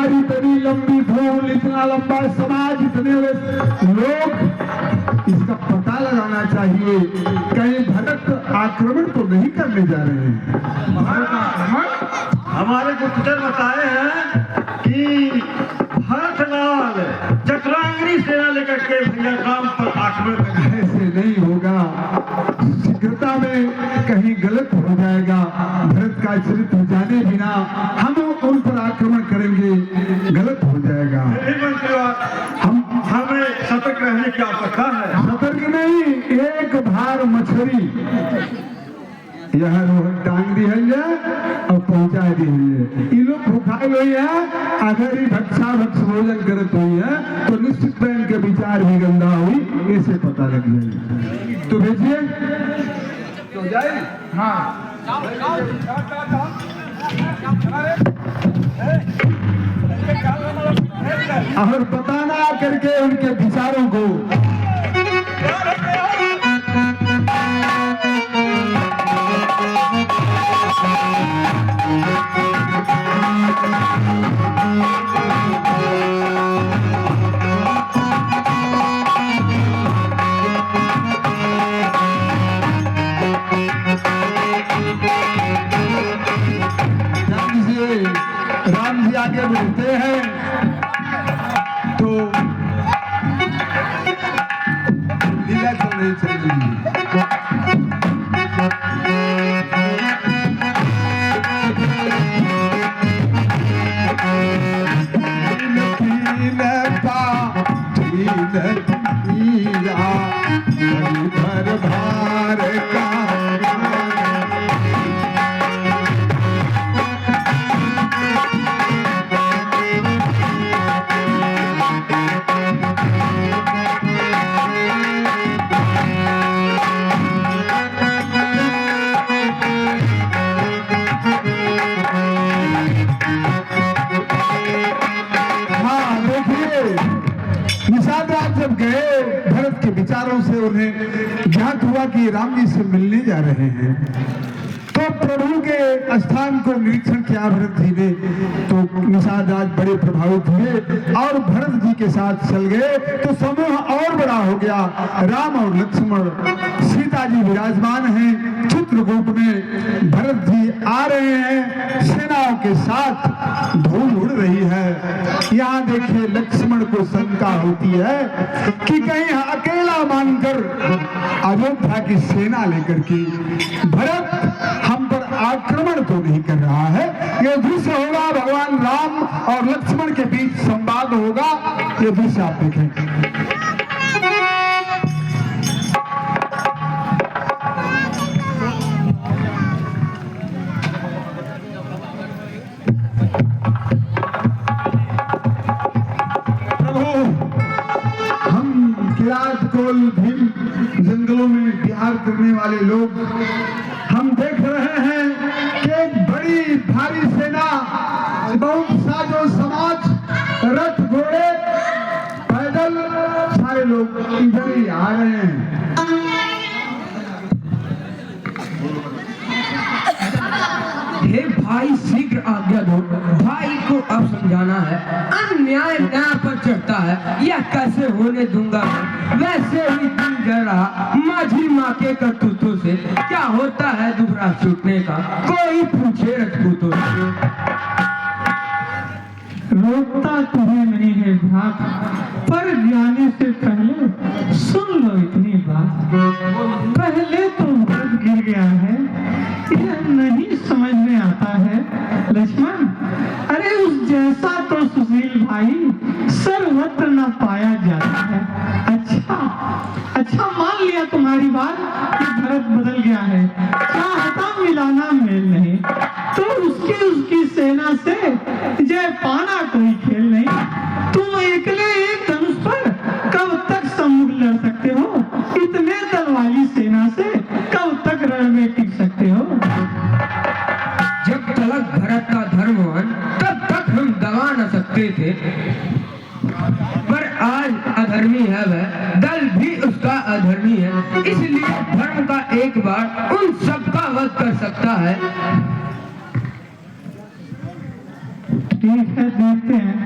तुम्हारी इतनी लंबी धूल, इतना लंबा समाज, इतने लोग, इसका पता लगाना चाहिए कहीं भरत आक्रमण तो नहीं करने जा रहे हैं। हमारे गुप्तचर बताए हैं कि भरतलाल चतुरांगनी सेना लेकर के भैया राम पर आक्रमण करेंगे। ऐसे नहीं होगा, शीघ्रता में कहीं गलत हो जाएगा। भरत का चरित्र जाने बिना हम उन पर आक्रमण करेंगे, गलत हो जाएगा। हमें सतर्क रहने की आवश्यकता है। सतर्क नहीं, एक भार मछली यह रोहन टांग दी है और पहुंचा दी है। ये लोग भूखाए हुए हैं, अगर ये भक्षा भक्ष भोजन करत हुई है तो निश्चित में इनके विचार भी गंदा हुई, ऐसे पता लग जाएगा। तो भेजिए तो जाए। हाँ और बताना करके उनके विचारों को। राम जी आगे बढ़ते हैं तो लीला चल रही चल भर भार का जब गए भरत के विचारों से उन्हें ज्ञात हुआ कि राम जी से मिलने जा रहे हैं, तो प्रभु के स्थान को निरीक्षण किया भरत जी ने। तो निषाद राज बड़े प्रभावित हुए और भरत जी के साथ चल गए। तो समूह और बड़ा हो गया। राम और लक्ष्मण, सीता जी विराजमान हैं चित्रकूट में, भरत जी आ रहे हैं सेनाओं के साथ, धूल उड़ रही है। यहाँ देखिए लक्ष्मण को शंका होती है कि कहीं अकेला मानकर अयोध्या की सेना लेकर के भरत हम पर आक्रमण तो नहीं कर रहा है। ये दृश्य होगा, भगवान राम और लक्ष्मण के बीच संवाद होगा। ये दृश्य आप देखें। भीम जंगलों में विहार करने वाले लोग, हम देख रहे हैं कि एक बड़ी भारी सेना, बहुत साजो समाज, रथ घोड़े, पैदल सारे लोग इधर ही आ रहे हैं। हे भाई शीघ्र आज्ञा दो, भाई को अब समझाना है। अन्याय न्याय पर चढ़ता है, यह कैसे होने दूंगा। वैसे ही दिन जल रहा माझी माँ के करतूतों से, क्या होता है दुबरा छूटने का, कोई पूछे रजपूतों से। रोकता तुम्हें नहीं है भाग, पर जाने से पहले सुन लो इतनी बात। पहले तो भरत गिर गया है, यह नहीं समझ में आता है लक्ष्मण। अरे उस जैसा तो सुशील भाई सर्वत्र न पाया जाता है। अच्छा मान लिया तुम्हारी बात कि भरत बदल गया है, चाहता मिलाना मेल नहीं, तो उसकी सेना से जय पाना कोई खेल नहीं। तुम अकेले एक धनुष पर कब तक सम्मुख लड़ सकते हो? इतने दल वाली सेना से कब तक रण में टिक सकते हो? जब तक भरत का धर्मवान तब तक हम दबा न सकते थे, पर आज अधर्मी है वह, दल भी उसका अधर्मी है, इसलिए धर्म का एक बार उन सबका वध कर सकता है। ठीक है, देखते हैं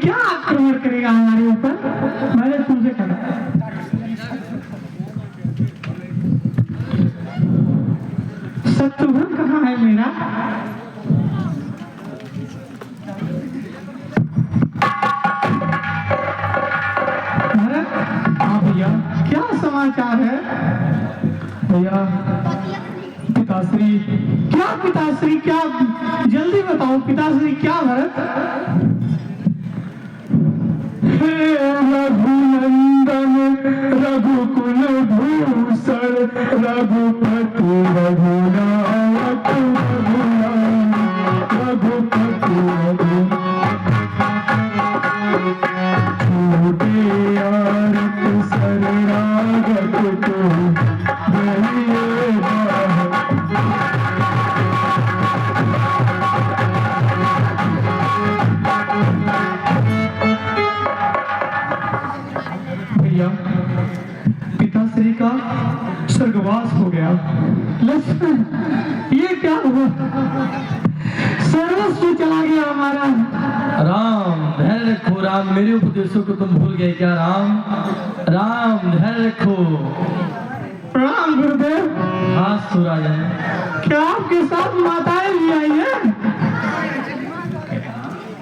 क्या आक्रमण करेगा हमारे ऊपर? मैंने तुमसे कहा शत्रुघ्न कहाँ है मेरा? भरत, हाँ भैया, क्या समाचार है? भैया, पिताश्री, क्या पिताश्री, क्या? जल्दी बताओ पिताश्री, क्या भरत? हे रघुनंदन रघुकुल भूषण रघुपति रघुनायक रघुपति छोटे आरत शरणागत को भैया, पिताश्री का स्वर्गवास हो गया। लक्ष्मण, ये क्या हुआ? सर्वस्व चला गया हमारा। राम धैर्य रखो। राम, मेरे उपदेशों को तुम भूल गए क्या? राम राम धैर्य रखो। प्रणाम गुरुदेव। हाँ सुराजन, क्या आपके साथ माताएं भी आई हैं?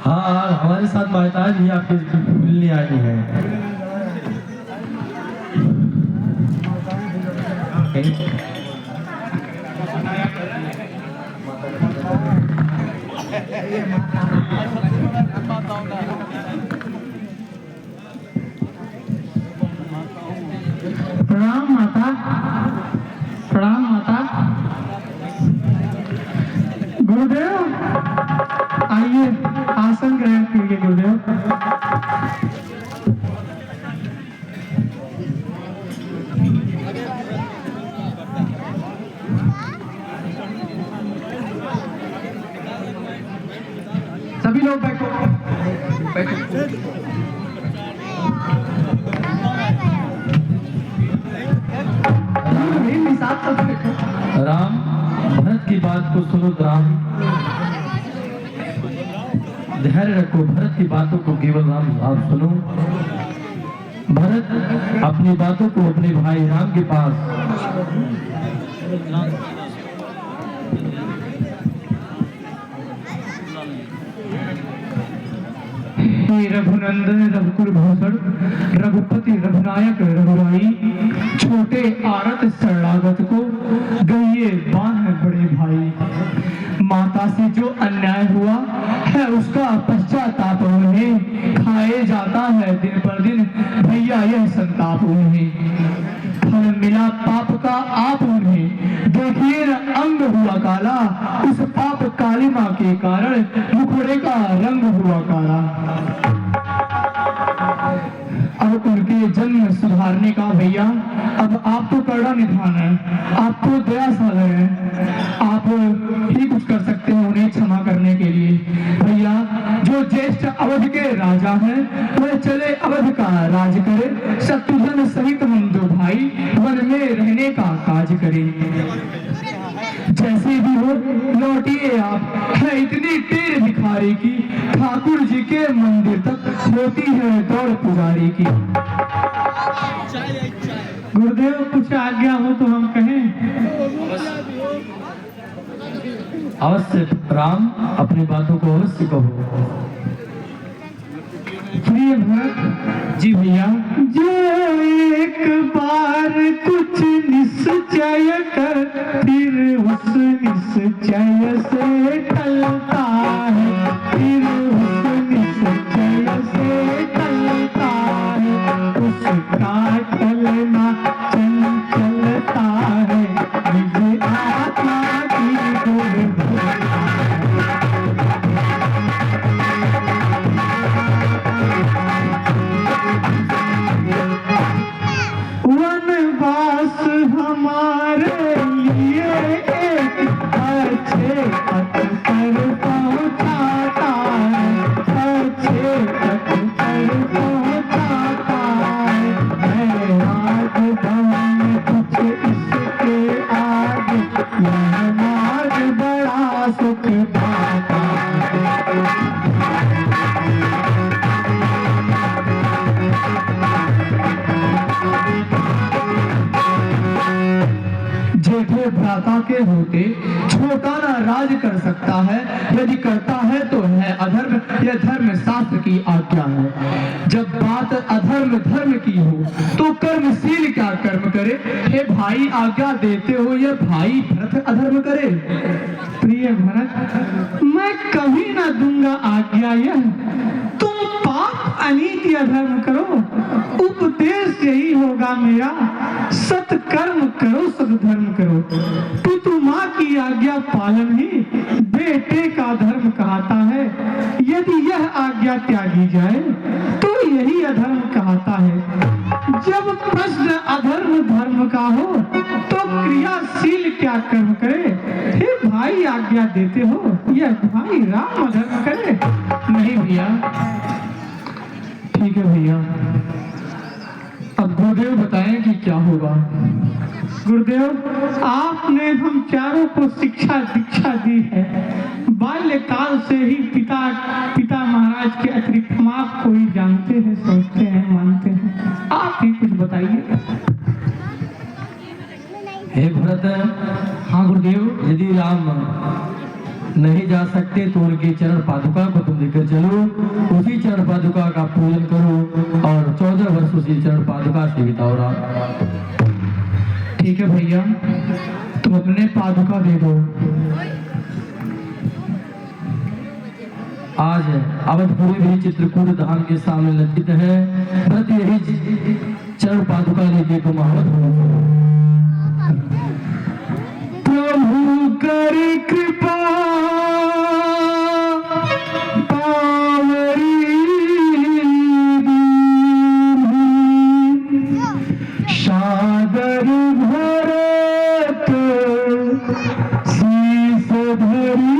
हाँ हमारे साथ माताएं भी आपके मिलने आई हैं। प्रणाम माता। प्रणाम माता। गुरुदेव आइए, आसन ग्रहण कीजिए गुरुदेव। सभी लोग बैठो, बैठो। राम, भरत की बात को सुनो। राम धैर्य रखो। भरत की बातों को केवल राम आप सुनो। भरत अपनी बातों को अपने भाई राम के पास रघुनंदन रघुकुल भूषण रघुपति रघुनायक रघुराई छोटे आरत शरणागत को गइये बांध बड़े भाई। माता से जो अन्याय हुआ है उसका पश्चाताप उन्हें खाए जाता है दिन पर दिन। भैया यह संताप उन्हें फल मिला पाप का आप उन्हें। देखिए न अंग हुआ काला, उस पाप कालिमा के कारण मुखड़े का रंग हुआ काला। अब उनके जन्म सुधारने का भैया अब आप तो कड़ा निधान है, आप तो दया सागर है, आप ही कुछ कर सकते हैं उन्हें क्षमा करने के लिए। भैया जो ज्येष्ठ अवध के राजा हैं वह चले अवध का राज करे, शत्रुघ्न सहित हम दो भाई वन में रहने का काज करें। जैसे भी हो लौटिए आप, है इतनी टेर भिखारी की ठाकुर जी के मंदिर तक होती है दौड़ पुजारी की। गुरुदेव कुछ आज्ञा हो तो हम कहें। अवश्य राम, अपनी बातों को अवश्य कहो। प्रिय भरत जी भैया। जो एक बार कुछ निश्चय कर फिर उस निश्चय से टलता है, फिर उस निश्चय से टलता है, उसका टलना चंचलता है, निज आत्मा की दुर्बलता वनवास हमारे लिए एक अच्छे पथ पर सभा के होते छोटा ना राज कर सकता है, यदि करता है तो है अधर्म, यह धर्म शास्त्र की आज्ञा है। जब बात अधर्म धर्म की हो तो कर्मशील क्या कर्म करे, हे भाई आज्ञा देते हो यह भाई भरत अधर्म करे। प्रिय भरत, मैं कभी ना दूंगा आज्ञा यह, तुम पाप अनीति अधर्म करो, उपदेश यही होगा मेरा, सत्कर्म करो सद्धर्म करो। पितु माँ की आज्ञा पालन ही बेटे का धर्म कहता है, यदि यह आज्ञा त्यागी जाए तो यही अधर्म कहता है। जब प्रश्न अधर्म धर्म का हो तो क्रियाशील क्या कर्म करे, हे भाई आज्ञा देते हो यह भाई राम अधर्म करे। नहीं भैया, ठीक है भैया, अब गुरुदेव बताएं कि क्या होगा। गुरुदेव, आपने हम चारों को शिक्षा दीक्षा दी है, बाल्यकाल से ही पिता महाराज के अतिरिक्त हम आपको ही जानते हैं, सोचते हैं, मानते हैं, आप ही कुछ बताइए। हे भरत, हाँ गुरुदेव, यदि राम नहीं जा सकते तो उनके चरण पादुका को तुम लेकर चलो, उसी चरण पादुका का पूजन करो और 14 वर्ष उसी चरण पादुका से बिताओ राम। ठीक है भैया, तुम अपने पादुका दे दो। आज अवधपुरी भी चित्रकूट धाम के सामने लज्जित है, भरत यही चरण पादुका लेके तुम अवध प्रभु कर कृपा पावरी सादर भरत शीस धरी,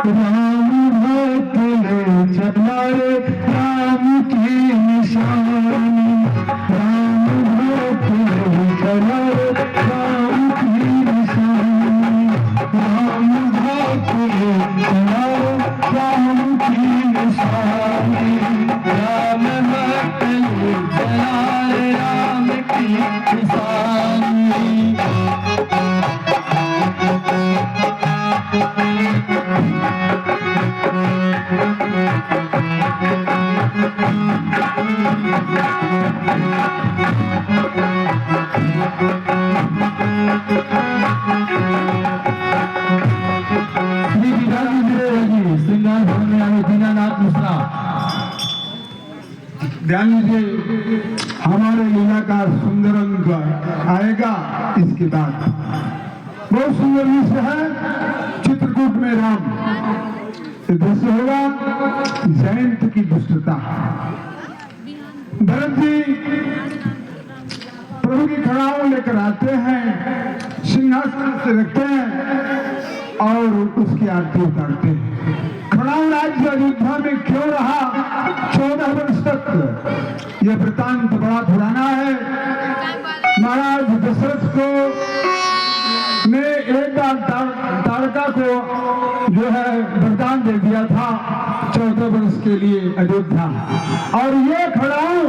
राम भक्त ले चला रे राम की निशानी, राम भक्त ले चला रे राम की निशानी, राम भक्त ले चला रे राम की निशानी, राम भक्त ले चला रे राम की निशानी। श्रृंगार भवन में आए दीनानाथ मिश्रा। ध्यान दीजिए, हमारे लीला का सुंदर अंक आएगा इसके बाद। बहुत सुंदर विषय है, चित्रकूट में राम। दृश्य होगा जयंत की दुष्टता। भरत जी प्रभु की खड़ाओं लेकर आते हैं, सिंहासन से रखते हैं और उसकी आरती उतारते हैं। खड़ाऊ राज्य अयोध्या में क्यों रहा 14 वर्ष तक, यह वृतांत बड़ा पुराना है। महाराज दशरथ को ने एक बार तारका को जो है वरदान दे दिया था 14 वर्ष के लिए अयोध्या, और ये खड़ाऊ